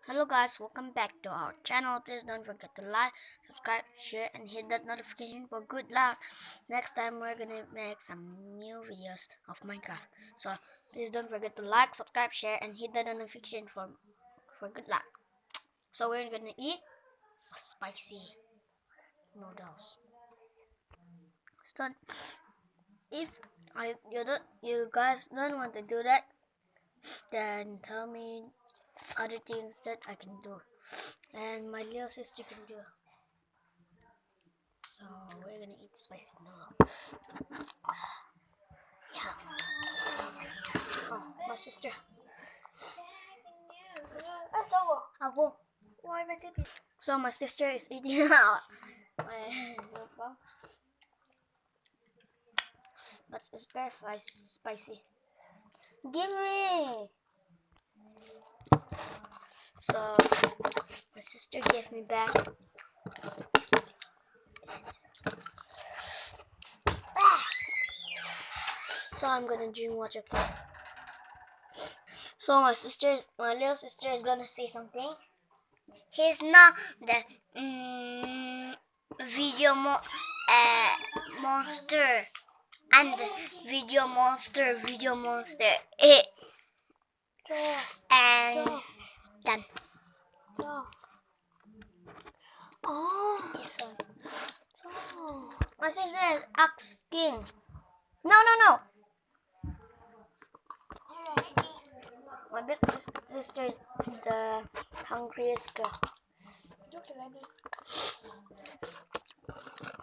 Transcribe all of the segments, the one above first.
Hello guys, welcome back to our channel. Please don't forget to like, subscribe, share and hit that notification for good luck. Next time we're gonna make some new videos of Minecraft. So please don't forget to like, subscribe, share and hit that notification for good luck. So we're gonna eat spicy noodles. So if you guys don't want to do that, then tell me other things that I can do and my little sister can do. So we're gonna eat spicy noodles. Yeah. Oh, my sister. Ako. So my sister is eating out. But it's very spicy. Give me. So my sister gave me back. So I'm gonna drink water. So my little sister is gonna say something. He's not the video monster and video monster. And done. Oh, my sister is asking. No. My big sister is the hungriest girl.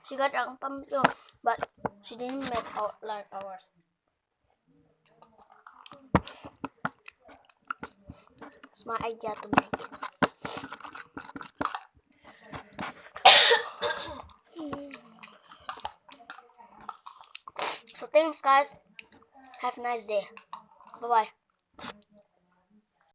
She got ang pumpkin, but she didn't make out like ours. It's my idea to make it. So thanks guys. Have a nice day. Bye bye.